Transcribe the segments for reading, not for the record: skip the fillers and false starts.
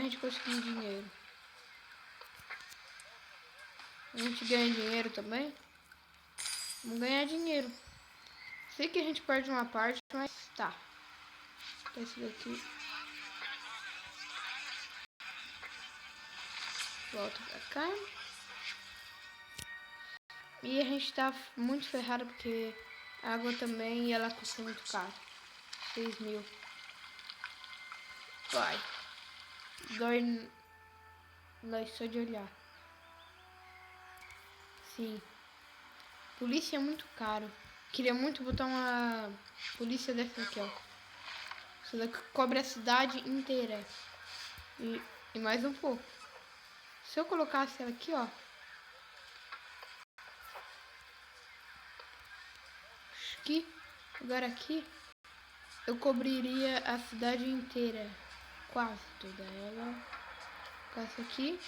gente conseguir dinheiro. A gente ganha dinheiro também. Vamos ganhar dinheiro. Sei que a gente perde uma parte, mas tá. Esse daqui. Volta pra cá. E a gente tá muito ferrado porque a água também, ela custa muito caro. 6.000. Vai. Dói só de olhar. Sim. Polícia é muito caro. Queria muito botar uma polícia dessa aqui, ó. Essa daqui cobre a cidade inteira. E mais um pouco. Se eu colocasse ela aqui, ó. Aqui. Agora aqui. Eu cobriria a cidade inteira. Quase toda ela. Com essa aqui.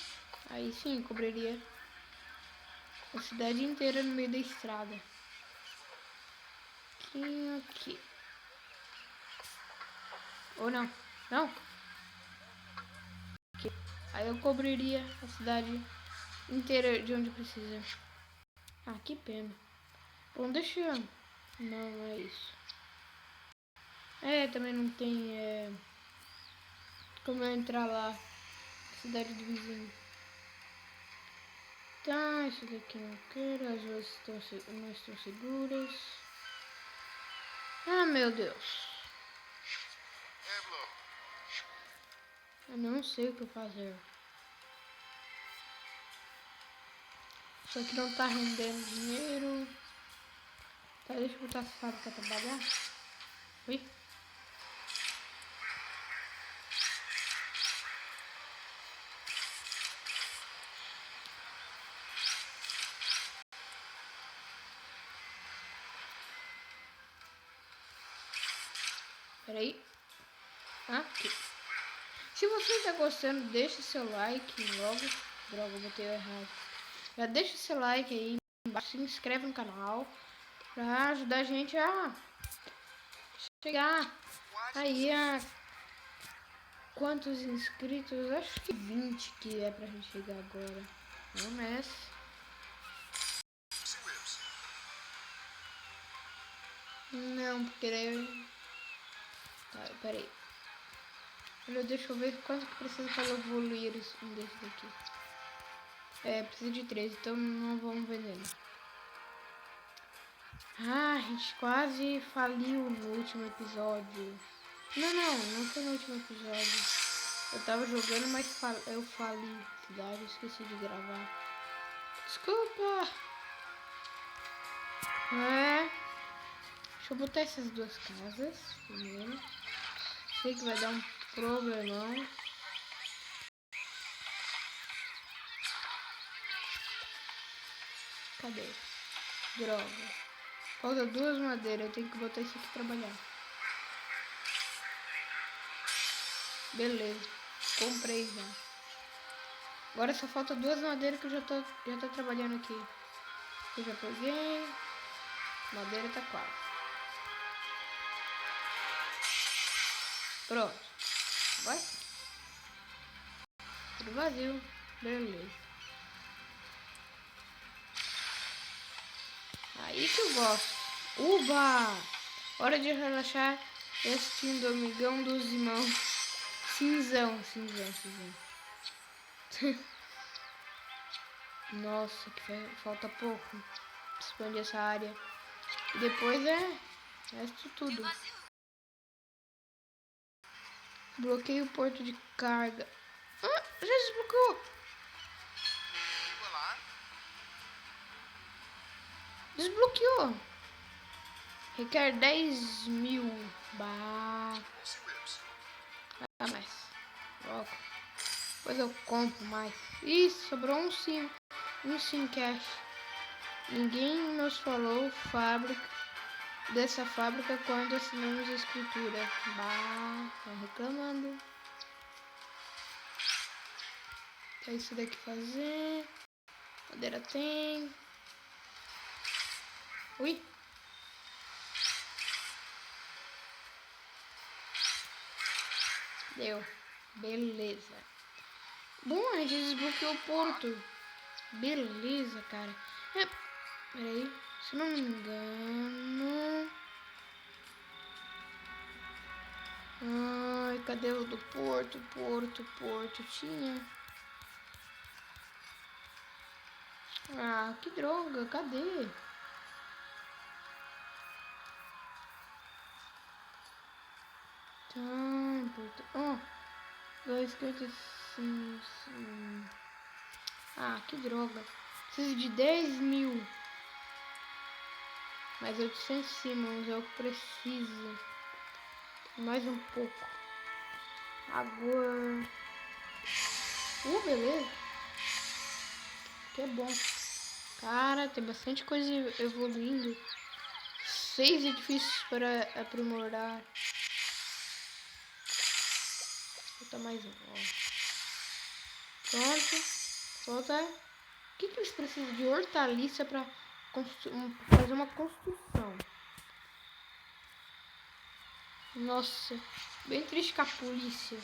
Aí sim, cobriria a cidade inteira no meio da estrada. Aqui. Ou não. Não. Aqui. Aí eu cobriria a cidade inteira de onde precisa. Ah, que pena. Bom, deixa eu... Não, é isso. Também não tem como eu entrar lá. Cidade do vizinho. Tá, isso daqui não quero. As ruas não estão seguras. Ah, meu Deus. Eu não sei o que fazer. Isso aqui não tá rendendo dinheiro. Tá, deixa eu botar essa fábrica pra trabalhar. Ui. Peraí. Aqui. Se você tá gostando, deixa seu like logo. Droga, eu botei errado. Já deixa seu like aí embaixo, se inscreve no canal pra ajudar a gente a chegar aí a quantos inscritos? Acho que 20 que é pra gente chegar agora. Vamos nessa. Não, porque daí... Tá, peraí. Deixa eu ver quanto que precisa para evoluir um desses aqui. Precisa de 3, então não vamos vender. Ah, a gente quase faliu no último episódio. Não foi no último episódio. Eu tava jogando, mas eu fali a cidade, esqueci de gravar. Desculpa! Deixa eu botar essas duas casas primeiro. Sei que vai dar um problemão. Cadê? Droga. Falta 2 madeiras, eu tenho que botar isso aqui pra trabalhar. Beleza, comprei já. Agora só falta 2 madeiras que eu já tô trabalhando aqui. Eu já peguei. Madeira tá quase. Pronto. Vai. Tudo vazio. Beleza. Aí que eu gosto. Uba! Hora de relaxar assistindo o Amigão dos Irmãos. Cinzão. Nossa, que falta pouco. Expandir essa área. E depois resto tudo. Bloqueio o porto de carga. Ah, já desbloqueou. Desbloqueou. Requer 10.000. Bah. Mais. Logo. Depois eu compro mais. Ih, sobrou um sim cash. Ninguém nos falou dessa fábrica quando assinamos a escritura. Bah, tá reclamando. É isso daqui fazer. Madeira tem. Ui. Deu. Beleza. Bom, a gente desbloqueou o porto. Beleza, cara. Peraí. Se não me engano... Ai, cadê o do porto? Porto. Tinha... Ah, que droga. Cadê? Tá, porto... Ó. 2,55. Ah, que droga. Preciso de 10.000. Mais 800 Simmons é o que preciso. Mais um pouco. Agora... beleza. Que é bom. Cara, tem bastante coisa evoluindo. 6 edifícios para aprimorar. Falta mais um. Ó. Pronto. Falta... O que eles precisam de hortaliça para fazer uma construção? Nossa, bem triste com a polícia.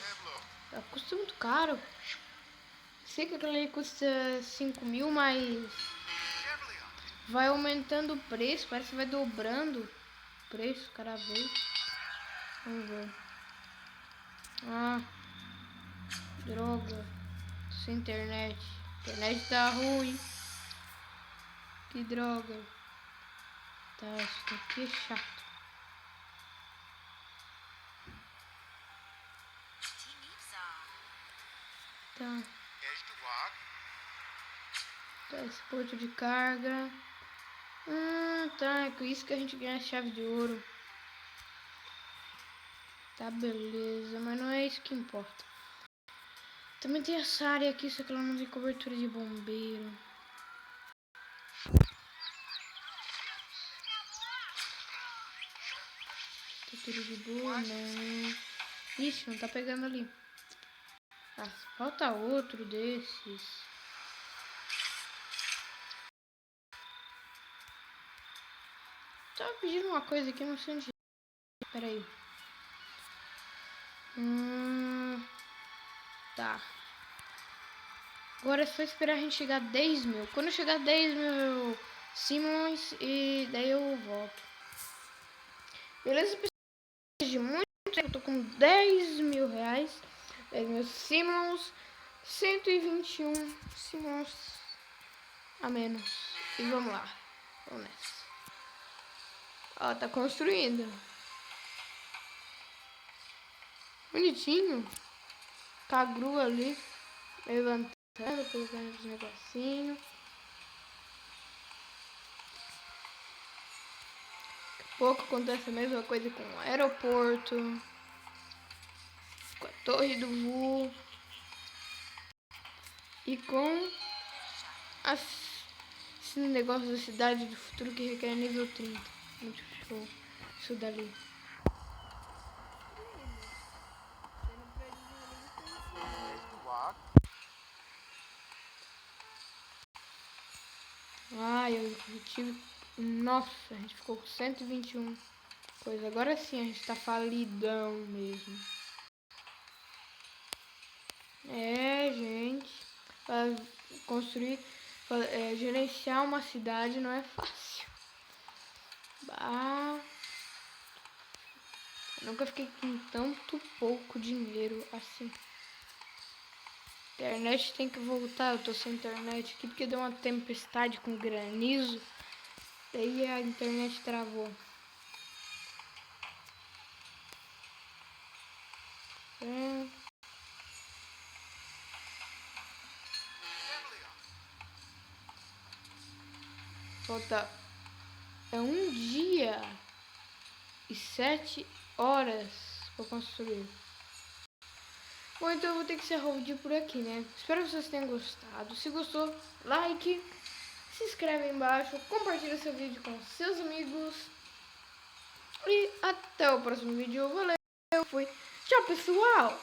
Ela custa muito caro. Sei que aquela aí custa 5.000, mas vai aumentando o preço. Parece que vai dobrando o preço cada vez. Vamos ver. Ah, droga. Sem internet. A internet tá ruim. Que droga. Tá, isso aqui é chato. Tá. Tá, esse porto de carga. Tá, é com isso que a gente ganha a chave de ouro. Tá, beleza, mas não é isso que importa. Também tem essa área aqui, só que ela não tem cobertura de bombeiro. Tá tudo de boa, né? Ixi, não tá pegando ali. Ah, falta outro desses. Tava pedindo uma coisa aqui, não sei onde. Pera aí. Tá. Agora é só esperar a gente chegar a 10.000. Quando eu chegar a 10.000 Simmons, e daí eu volto. Beleza, pessoal? De muito, eu tô com 10.000 reais. 10.000 Simmons. 121 Simmons a menos. E vamos lá. Vamos nessa. Ó, tá construindo. Bonitinho. Tá a grua ali. Levantando, colocando os negocinhos. Daqui a pouco acontece a mesma coisa com o aeroporto. Com a torre do voo. E com esse negócio da cidade do futuro que requer nível 30. Muito show. Isso dali. Eu tive... Nossa, a gente ficou com 121 coisa. Agora sim a gente tá falidão mesmo. Gente. Pra construir... gerenciar uma cidade não é fácil. Eu nunca fiquei com tanto pouco dinheiro assim. Internet tem que voltar. Eu tô sem internet aqui porque deu uma tempestade com granizo. Daí a internet travou. Falta 1 dia e 7 horas para construir. Bom, então eu vou ter que encerrar o vídeo por aqui, né? Espero que vocês tenham gostado. Se gostou, like, se inscreve aí embaixo, compartilha seu vídeo com seus amigos. E até o próximo vídeo. Valeu, fui. Tchau, pessoal!